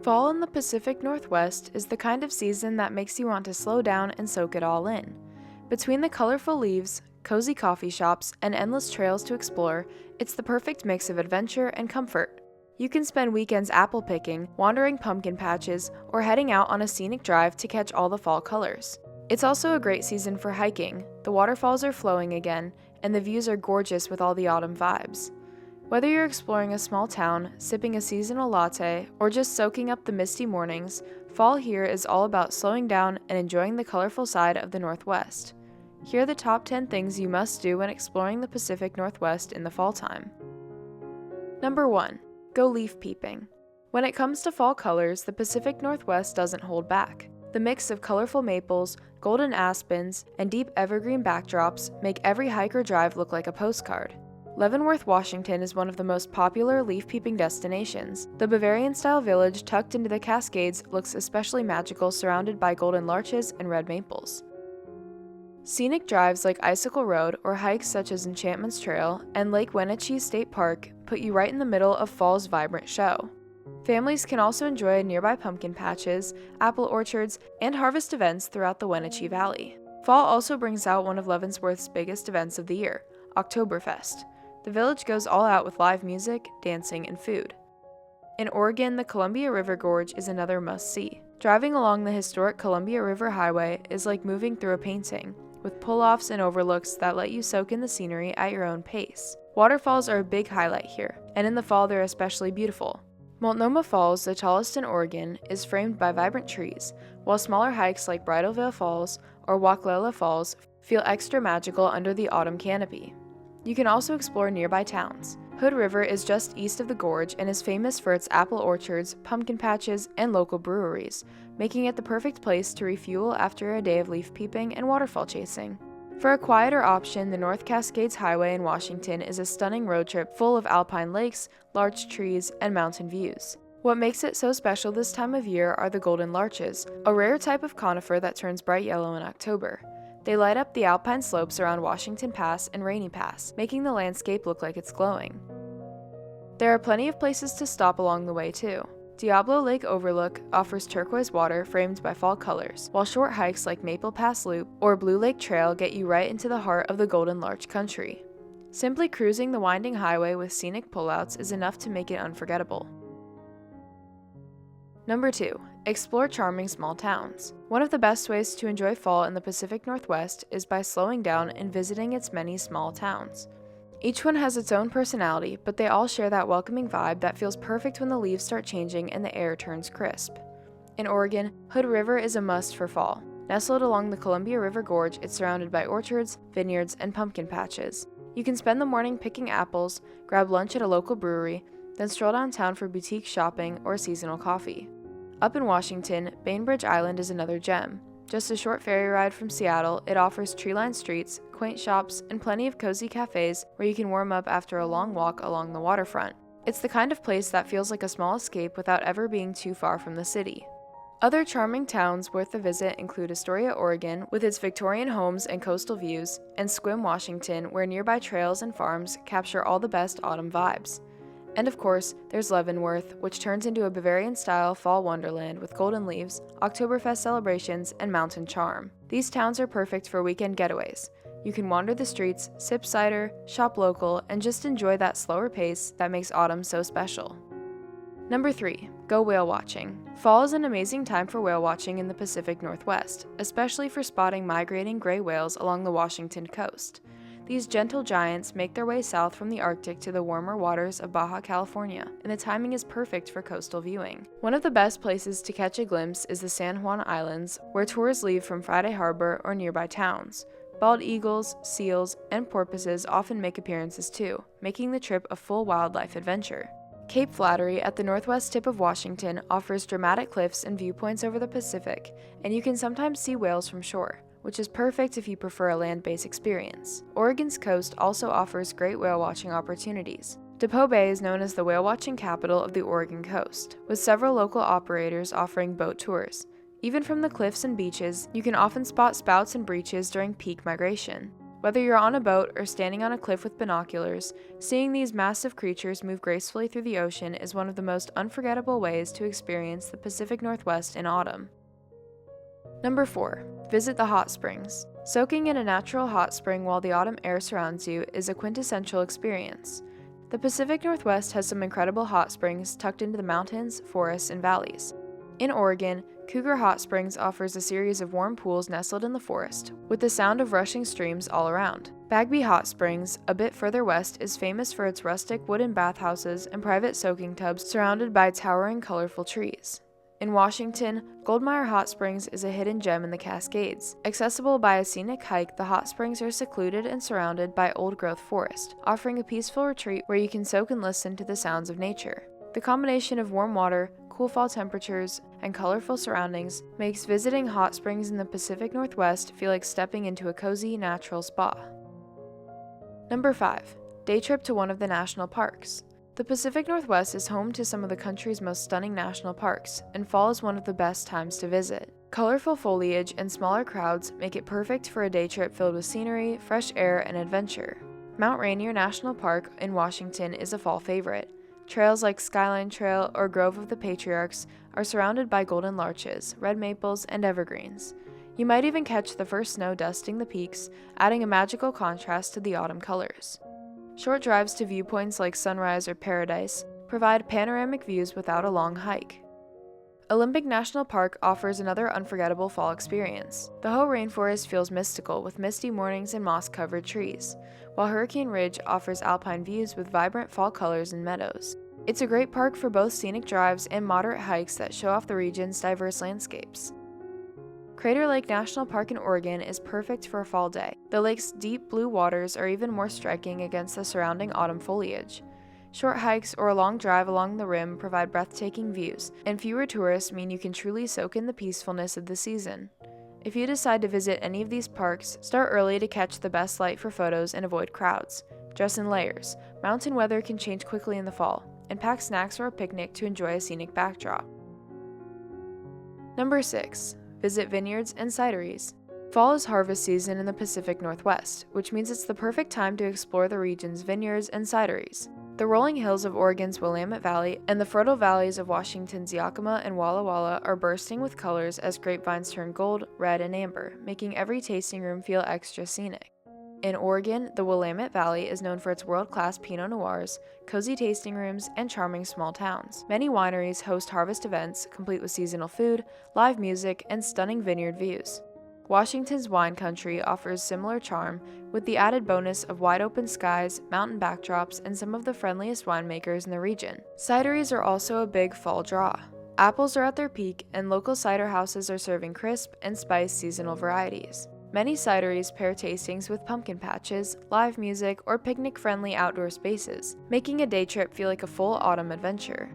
Fall in the Pacific Northwest is the kind of season that makes you want to slow down and soak it all in. Between the colorful leaves, cozy coffee shops, and endless trails to explore, it's the perfect mix of adventure and comfort. You can spend weekends apple picking, wandering pumpkin patches, or heading out on a scenic drive to catch all the fall colors. It's also a great season for hiking. The waterfalls are flowing again, and the views are gorgeous with all the autumn vibes. Whether you're exploring a small town, sipping a seasonal latte, or just soaking up the misty mornings, fall here is all about slowing down and enjoying the colorful side of the Northwest. Here are the top 10 things you must do when exploring the Pacific Northwest in the fall time. Number 1. Go leaf peeping. When it comes to fall colors, the Pacific Northwest doesn't hold back. The mix of colorful maples, golden aspens, and deep evergreen backdrops make every hike or drive look like a postcard. Leavenworth, Washington is one of the most popular leaf-peeping destinations. The Bavarian-style village tucked into the Cascades looks especially magical, surrounded by golden larches and red maples. Scenic drives like Icicle Road or hikes such as Enchantment's Trail and Lake Wenatchee State Park put you right in the middle of fall's vibrant show. Families can also enjoy nearby pumpkin patches, apple orchards, and harvest events throughout the Wenatchee Valley. Fall also brings out one of Leavenworth's biggest events of the year, Oktoberfest. The village goes all out with live music, dancing, and food. In Oregon, the Columbia River Gorge is another must-see. Driving along the historic Columbia River Highway is like moving through a painting, with pull-offs and overlooks that let you soak in the scenery at your own pace. Waterfalls are a big highlight here, and in the fall they're especially beautiful. Multnomah Falls, the tallest in Oregon, is framed by vibrant trees, while smaller hikes like Bridalveil Falls or Waklala Falls feel extra magical under the autumn canopy. You can also explore nearby towns. Hood River is just east of the gorge and is famous for its apple orchards, pumpkin patches, and local breweries, making it the perfect place to refuel after a day of leaf peeping and waterfall chasing. For a quieter option, the North Cascades Highway in Washington is a stunning road trip full of alpine lakes, large trees, and mountain views. What makes it so special this time of year are the golden larches, a rare type of conifer that turns bright yellow in October. They light up the alpine slopes around Washington Pass and Rainy Pass, making the landscape look like it's glowing. There are plenty of places to stop along the way too. Diablo Lake Overlook offers turquoise water framed by fall colors, while short hikes like Maple Pass Loop or Blue Lake Trail get you right into the heart of the Golden Larch country. Simply cruising the winding highway with scenic pullouts is enough to make it unforgettable. Number 2. Explore charming small towns. One of the best ways to enjoy fall in the Pacific Northwest is by slowing down and visiting its many small towns. Each one has its own personality, but they all share that welcoming vibe that feels perfect when the leaves start changing and the air turns crisp. In Oregon, Hood River is a must for fall. Nestled along the Columbia River Gorge, it's surrounded by orchards, vineyards, and pumpkin patches. You can spend the morning picking apples, grab lunch at a local brewery, then stroll downtown for boutique shopping or seasonal coffee. Up in Washington, Bainbridge Island is another gem. Just a short ferry ride from Seattle, it offers tree-lined streets, quaint shops, and plenty of cozy cafes where you can warm up after a long walk along the waterfront. It's the kind of place that feels like a small escape without ever being too far from the city. Other charming towns worth a visit include Astoria, Oregon, with its Victorian homes and coastal views, and Sequim, Washington, where nearby trails and farms capture all the best autumn vibes. And of course, there's Leavenworth, which turns into a Bavarian-style fall wonderland with golden leaves, Oktoberfest celebrations, and mountain charm. These towns are perfect for weekend getaways. You can wander the streets, sip cider, shop local, and just enjoy that slower pace that makes autumn so special. Number 3. Go whale watching. Fall is an amazing time for whale watching in the Pacific Northwest, especially for spotting migrating gray whales along the Washington coast. These gentle giants make their way south from the Arctic to the warmer waters of Baja California, and the timing is perfect for coastal viewing. One of the best places to catch a glimpse is the San Juan Islands, where tours leave from Friday Harbor or nearby towns. Bald eagles, seals, and porpoises often make appearances too, making the trip a full wildlife adventure. Cape Flattery at the northwest tip of Washington offers dramatic cliffs and viewpoints over the Pacific, and you can sometimes see whales from shore, which is perfect if you prefer a land-based experience. Oregon's coast also offers great whale watching opportunities. DePoe Bay is known as the whale watching capital of the Oregon coast, with several local operators offering boat tours. Even from the cliffs and beaches, you can often spot spouts and breaches during peak migration. Whether you're on a boat or standing on a cliff with binoculars, seeing these massive creatures move gracefully through the ocean is one of the most unforgettable ways to experience the Pacific Northwest in autumn. Number 4. Visit the hot springs. Soaking in a natural hot spring while the autumn air surrounds you is a quintessential experience. The Pacific Northwest has some incredible hot springs tucked into the mountains, forests, and valleys. In Oregon, Cougar Hot Springs offers a series of warm pools nestled in the forest, with the sound of rushing streams all around. Bagby Hot Springs, a bit further west, is famous for its rustic wooden bathhouses and private soaking tubs surrounded by towering, colorful trees. In Washington, Goldmire Hot Springs is a hidden gem in the Cascades. Accessible by a scenic hike, the hot springs are secluded and surrounded by old-growth forest, offering a peaceful retreat where you can soak and listen to the sounds of nature. The combination of warm water, cool fall temperatures, and colorful surroundings makes visiting hot springs in the Pacific Northwest feel like stepping into a cozy, natural spa. Number 5. Day trip to one of the national parks. The Pacific Northwest is home to some of the country's most stunning national parks, and fall is one of the best times to visit. Colorful foliage and smaller crowds make it perfect for a day trip filled with scenery, fresh air, and adventure. Mount Rainier National Park in Washington is a fall favorite. Trails like Skyline Trail or Grove of the Patriarchs are surrounded by golden larches, red maples, and evergreens. You might even catch the first snow dusting the peaks, adding a magical contrast to the autumn colors. Short drives to viewpoints like Sunrise or Paradise provide panoramic views without a long hike. Olympic National Park offers another unforgettable fall experience. The Hoh Rainforest feels mystical with misty mornings and moss-covered trees, while Hurricane Ridge offers alpine views with vibrant fall colors and meadows. It's a great park for both scenic drives and moderate hikes that show off the region's diverse landscapes. Crater Lake National Park in Oregon is perfect for a fall day. The lake's deep blue waters are even more striking against the surrounding autumn foliage. Short hikes or a long drive along the rim provide breathtaking views, and fewer tourists mean you can truly soak in the peacefulness of the season. If you decide to visit any of these parks, start early to catch the best light for photos and avoid crowds. Dress in layers. Mountain weather can change quickly in the fall, and pack snacks or a picnic to enjoy a scenic backdrop. Number 6. Visit vineyards and cideries. Fall is harvest season in the Pacific Northwest, which means it's the perfect time to explore the region's vineyards and cideries. The rolling hills of Oregon's Willamette Valley and the fertile valleys of Washington's Yakima and Walla Walla are bursting with colors as grapevines turn gold, red, and amber, making every tasting room feel extra scenic. In Oregon, the Willamette Valley is known for its world-class Pinot Noirs, cozy tasting rooms, and charming small towns. Many wineries host harvest events, complete with seasonal food, live music, and stunning vineyard views. Washington's wine country offers similar charm, with the added bonus of wide-open skies, mountain backdrops, and some of the friendliest winemakers in the region. Cideries are also a big fall draw. Apples are at their peak, and local cider houses are serving crisp and spiced seasonal varieties. Many cideries pair tastings with pumpkin patches, live music, or picnic-friendly outdoor spaces, making a day trip feel like a full autumn adventure.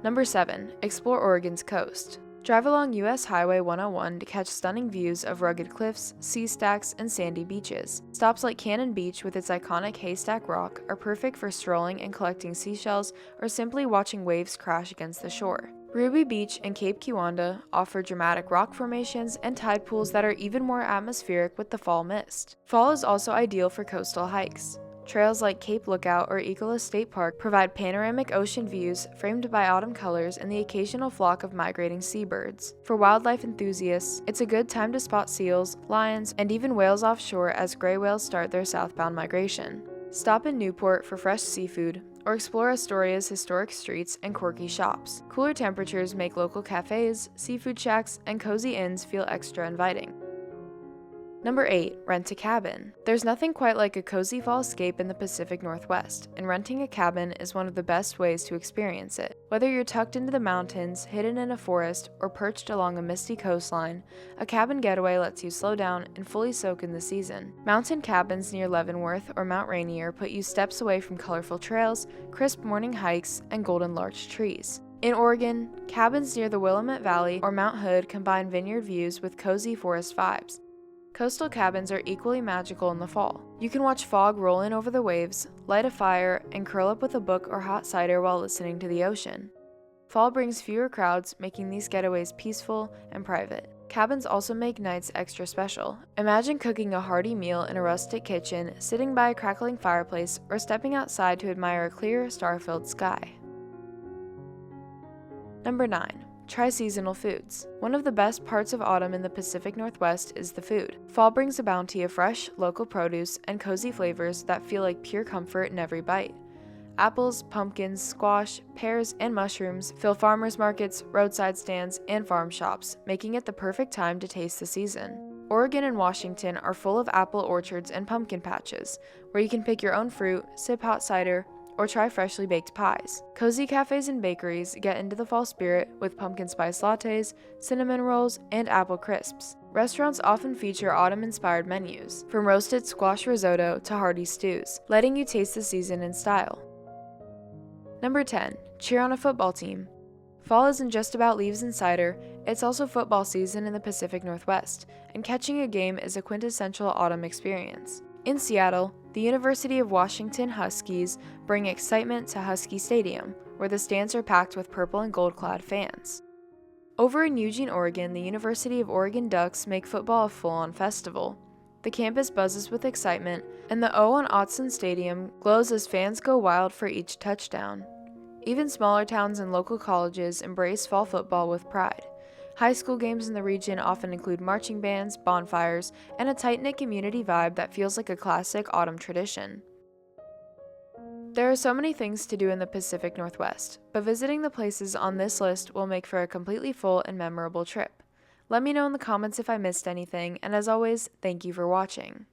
Number 7. Explore Oregon's coast. Drive along US Highway 101 to catch stunning views of rugged cliffs, sea stacks, and sandy beaches. Stops like Cannon Beach with its iconic haystack rock are perfect for strolling and collecting seashells or simply watching waves crash against the shore. Ruby Beach and Cape Kiwanda offer dramatic rock formations and tide pools that are even more atmospheric with the fall mist. Fall is also ideal for coastal hikes. Trails like Cape Lookout or Eagles State Park provide panoramic ocean views framed by autumn colors and the occasional flock of migrating seabirds. For wildlife enthusiasts, it's a good time to spot seals, lions, and even whales offshore as gray whales start their southbound migration. Stop in Newport for fresh seafood, or explore Astoria's historic streets and quirky shops. Cooler temperatures make local cafes, seafood shacks, and cozy inns feel extra inviting. Number 8. Rent a cabin. There's nothing quite like a cozy fall escape in the Pacific Northwest, and renting a cabin is one of the best ways to experience it. Whether you're tucked into the mountains, hidden in a forest, or perched along a misty coastline, a cabin getaway lets you slow down and fully soak in the season. Mountain cabins near Leavenworth or Mount Rainier put you steps away from colorful trails, crisp morning hikes, and golden larch trees. In Oregon, cabins near the Willamette Valley or Mount Hood combine vineyard views with cozy forest vibes. Coastal cabins are equally magical in the fall. You can watch fog roll in over the waves, light a fire, and curl up with a book or hot cider while listening to the ocean. Fall brings fewer crowds, making these getaways peaceful and private. Cabins also make nights extra special. Imagine cooking a hearty meal in a rustic kitchen, sitting by a crackling fireplace, or stepping outside to admire a clear, star-filled sky. Number 9. Try seasonal foods. One of the best parts of autumn in the Pacific Northwest is the food. Fall brings a bounty of fresh, local produce and cozy flavors that feel like pure comfort in every bite. Apples, pumpkins, squash, pears, and mushrooms fill farmers markets, roadside stands, and farm shops, making it the perfect time to taste the season. Oregon and Washington are full of apple orchards and pumpkin patches, where you can pick your own fruit, sip hot cider, or try freshly baked pies. Cozy cafes and bakeries get into the fall spirit with pumpkin spice lattes, cinnamon rolls, and apple crisps. Restaurants often feature autumn-inspired menus, from roasted squash risotto to hearty stews, letting you taste the season in style. Number 10. Cheer on a football team. Fall isn't just about leaves and cider, it's also football season in the Pacific Northwest, and catching a game is a quintessential autumn experience. In Seattle, the University of Washington Huskies bring excitement to Husky Stadium, where the stands are packed with purple and gold-clad fans. Over in Eugene, Oregon, the University of Oregon Ducks make football a full-on festival. The campus buzzes with excitement, and the O on Autzen Stadium glows as fans go wild for each touchdown. Even smaller towns and local colleges embrace fall football with pride. High school games in the region often include marching bands, bonfires, and a tight-knit community vibe that feels like a classic autumn tradition. There are so many things to do in the Pacific Northwest, but visiting the places on this list will make for a completely full and memorable trip. Let me know in the comments if I missed anything, and as always, thank you for watching.